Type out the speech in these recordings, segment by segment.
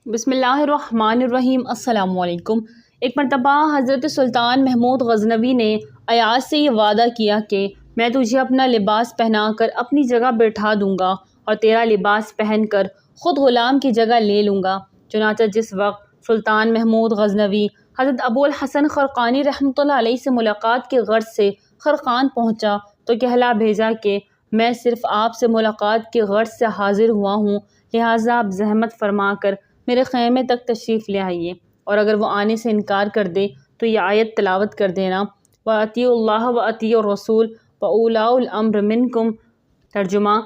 بسم اللہ الرحمن الرحیم۔ السلام علیکم۔ ایک مرتبہ حضرت سلطان محمود غزنوی نے ایاز سے یہ وعدہ کیا کہ میں تجھے اپنا لباس پہنا کر اپنی جگہ بٹھا دوں گا اور تیرا لباس پہن کر خود غلام کی جگہ لے لوں گا۔ چنانچہ جس وقت سلطان محمود غزنوی حضرت ابو الحسن خرقانی رحمۃ اللہ علیہ سے ملاقات کے غرض سے خرقان پہنچا تو کہلا بھیجا کہ میں صرف آپ سے ملاقات کے غرض سے حاضر ہوا ہوں، لہٰذا آپ زحمت فرما کر میرے خیمے تک تشریف لے آئیے، اور اگر وہ آنے سے انکار کر دے تو یہ آیت تلاوت کر دینا، وَأَطِیعُوا اللَّهَ وَأَطِیعُوا الرَّسُولَ وَأُولِی الْأَمْرِ مِنکم۔ ترجمہ: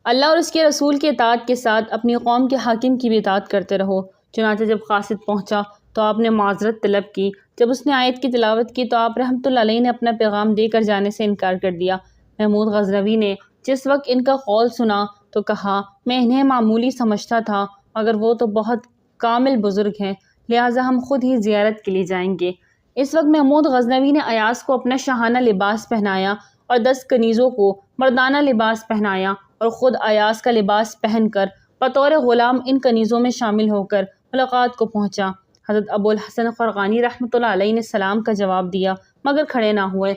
اللہ اور اس کے رسول کی اطاعت کے ساتھ اپنی قوم کے حاکم کی بھی اطاعت کرتے رہو۔ چنانچہ جب قاصد پہنچا تو آپ نے معذرت طلب کی۔ جب اس نے آیت کی تلاوت کی تو آپ رحمۃ اللہ علیہ نے اپنا پیغام دے کر جانے سے انکار کر دیا۔ محمود غزنوی نے جس وقت ان کا قول سنا تو کہا، میں انہیں معمولی سمجھتا تھا مگر وہ تو بہت کامل بزرگ ہیں، لہٰذا ہم خود ہی زیارت کے لیے جائیں گے۔ اس وقت محمود غزنوی نے ایاز کو اپنا شاہانہ لباس پہنایا اور 10 کنیزوں کو مردانہ لباس پہنایا اور خود ایاز کا لباس پہن کر بطور غلام ان کنیزوں میں شامل ہو کر ملاقات کو پہنچا۔ حضرت ابو الحسن خرقانی رحمۃ اللہ علیہ نے سلام کا جواب دیا مگر کھڑے نہ ہوئے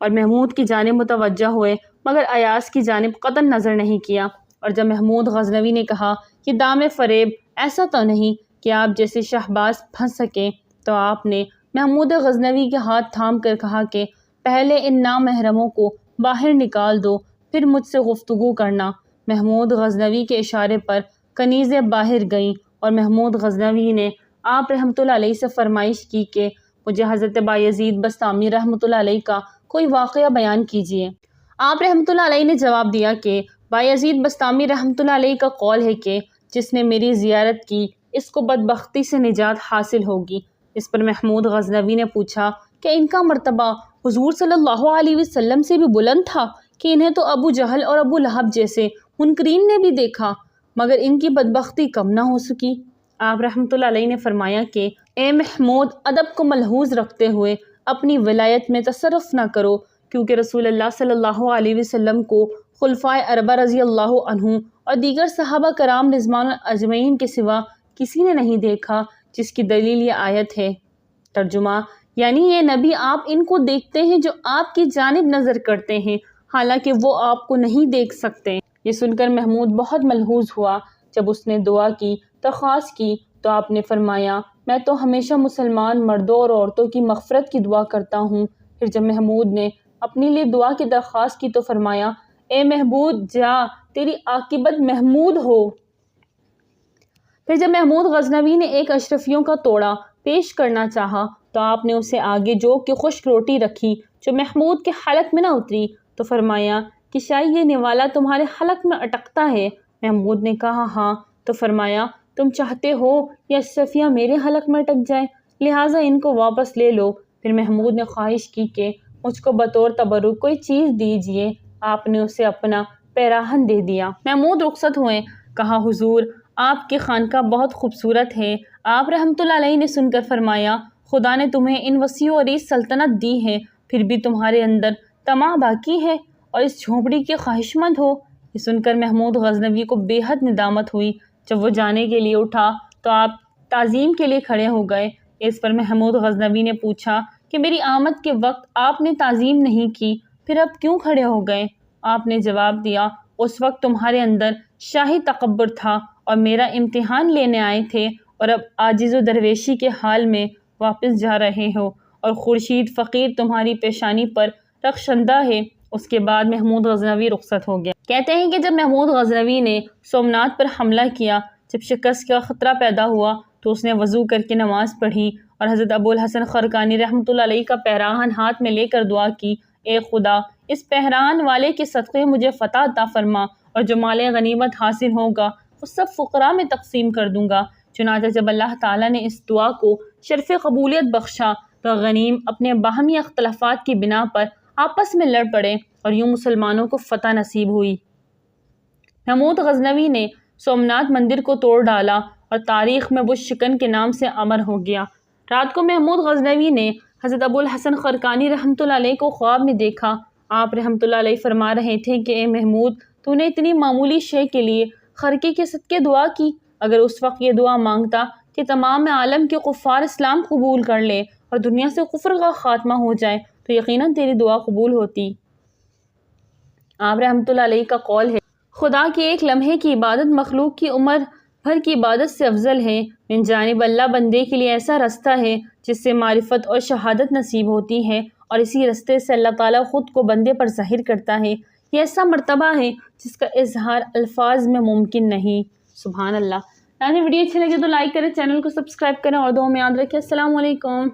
اور محمود کی جانب متوجہ ہوئے مگر ایاز کی جانب قطعاً نظر نہیں کیا۔ اور جب محمود غزنوی نے کہا کہ دام فریب ایسا تو نہیں کہ آپ جیسے شہباز پھنس سکیں، تو آپ نے محمود غزنوی کے ہاتھ تھام کر کہا کہ پہلے ان نامحرموں کو باہر نکال دو، پھر مجھ سے گفتگو کرنا۔ محمود غزنوی کے اشارے پر کنیزیں باہر گئیں اور محمود غزنوی نے آپ رحمۃ اللہ علیہ سے فرمائش کی کہ مجھے حضرت بایزید بسطامی رحمۃ اللہ علیہ کا کوئی واقعہ بیان کیجیے۔ آپ رحمۃ اللہ علیہ نے جواب دیا کہ بایزید بسطامی رحمۃ اللہ علیہ کا قول ہے کہ جس نے میری زیارت کی اس کو بدبختی سے نجات حاصل ہوگی۔ اس پر محمود غزنوی نے پوچھا کہ ان کا مرتبہ حضور صلی اللہ علیہ وسلم سے بھی بلند تھا کہ انہیں تو ابو جہل اور ابو لہب جیسے منکرین نے بھی دیکھا مگر ان کی بدبختی کم نہ ہو سکی۔ آپ رحمۃ اللہ علیہ نے فرمایا کہ اے محمود، ادب کو ملحوظ رکھتے ہوئے اپنی ولایت میں تصرف نہ کرو، کیونکہ رسول اللہ صلی اللہ علیہ وسلم کو خلفائے اربعہ رضی اللہ عنہ اور دیگر صحابہ کرام رضوان اجمعین کے سوا کسی نے نہیں دیکھا، جس کی دلیل یہ آیت ہے۔ ترجمہ: یعنی یہ نبی آپ ان کو دیکھتے ہیں جو آپ کی جانب نظر کرتے ہیں، حالانکہ وہ آپ کو نہیں دیکھ سکتے۔ یہ سن کر محمود بہت ملحوظ ہوا۔ جب اس نے دعا کی درخواست کی تو آپ نے فرمایا، میں تو ہمیشہ مسلمان مردوں اور عورتوں کی مغفرت کی دعا کرتا ہوں۔ پھر جب محمود نے اپنے لیے دعا کی درخواست کی تو فرمایا، اے محمود جا، تیری عاقبت محمود ہو۔ پھر جب محمود غزنوی نے ایک اشرفیوں کا توڑا پیش کرنا چاہا تو آپ نے اسے آگے جو کہ خشک روٹی رکھی جو محمود کے حلق میں نہ اتری تو فرمایا کہ شاید یہ نوالا تمہارے حلق میں اٹکتا ہے۔ محمود نے کہا ہاں، تو فرمایا تم چاہتے ہو یہ اشرفیہ میرے حلق میں اٹک جائے، لہٰذا ان کو واپس لے لو۔ پھر محمود نے خواہش کی کہ مجھ کو بطور تبرک کوئی چیز دیجیے۔ آپ نے اسے اپنا پیراہن دے دیا۔ محمود رخصت ہوئے۔ کہا، حضور آپ کی خانقاہ بہت خوبصورت ہے۔ آپ رحمۃ اللہ علیہ نے سن کر فرمایا، خدا نے تمہیں ان وسیع و عریض سلطنت دی ہے، پھر بھی تمہارے اندر طمع باقی ہے اور اس جھونپڑی کے خواہش مند ہو۔ یہ سن کر محمود غزنوی کو بے حد ندامت ہوئی۔ جب وہ جانے کے لیے اٹھا تو آپ تعظیم کے لیے کھڑے ہو گئے۔ اس پر محمود غزنوی نے پوچھا کہ میری آمد کے وقت آپ نے تعظیم نہیں کی، پھر اب کیوں کھڑے ہو گئے؟ آپ نے جواب دیا، اس وقت تمہارے اندر شاہی تکبر تھا اور میرا امتحان لینے آئے تھے، اور اب عاجز و درویشی کے حال میں واپس جا رہے ہو اور خورشید فقیر تمہاری پیشانی پر رخشندہ ہے۔ اس کے بعد محمود غزنوی رخصت ہو گیا۔ کہتے ہیں کہ جب محمود غزنوی نے سومنات پر حملہ کیا، جب شکست کا خطرہ پیدا ہوا تو اس نے وضو کر کے نماز پڑھی اور حضرت ابو الحسن خرقانی رحمۃ اللہ علیہ کا پیراہن ہاتھ میں لے کر دعا کی، اے خدا، اس پیراہن والے کے صدقے مجھے فتح عطا فرما اور جو مال غنیمت حاصل ہوگا وہ سب فقراء میں تقسیم کر دوں گا۔ چنانچہ جب اللہ تعالیٰ نے اس دعا کو شرف قبولیت بخشا تو غنیم اپنے باہمی اختلافات کی بنا پر آپس میں لڑ پڑے اور یوں مسلمانوں کو فتح نصیب ہوئی۔ محمود غزنوی نے سومنات مندر کو توڑ ڈالا اور تاریخ میں بت شکن کے نام سے امر ہو گیا۔ رات کو محمود غزنوی نے حضرت ابو الحسن خرقانی رحمۃ اللہ علیہ کو خواب میں دیکھا۔ آپ رحمۃ اللہ علیہ فرما رہے تھے کہ اے محمود، تو نے اتنی معمولی شے کے لیے خرقے کے صدقے دعا کی، اگر اس وقت یہ دعا مانگتا کہ تمام عالم کے کفار اسلام قبول کر لے اور دنیا سے کفر کا خاتمہ ہو جائے تو یقیناً تیری دعا قبول ہوتی۔ آپ رحمۃ اللہ علیہ کا قول ہے، خدا کے ایک لمحے کی عبادت مخلوق کی عمر بھر کی عبادت سے افضل ہے۔ من جانب اللہ بندے کے لیے ایسا رستہ ہے جس سے معرفت اور شہادت نصیب ہوتی ہے، اور اسی رستے سے اللہ تعالیٰ خود کو بندے پر ظاہر کرتا ہے۔ یہ ایسا مرتبہ ہے جس کا اظہار الفاظ میں ممکن نہیں۔ سبحان اللہ۔ ویڈیو اچھی لگے تو لائک کریں، چینل کو سبسکرائب کریں اور دعاؤں میں یاد رکھیں۔ السلام علیکم۔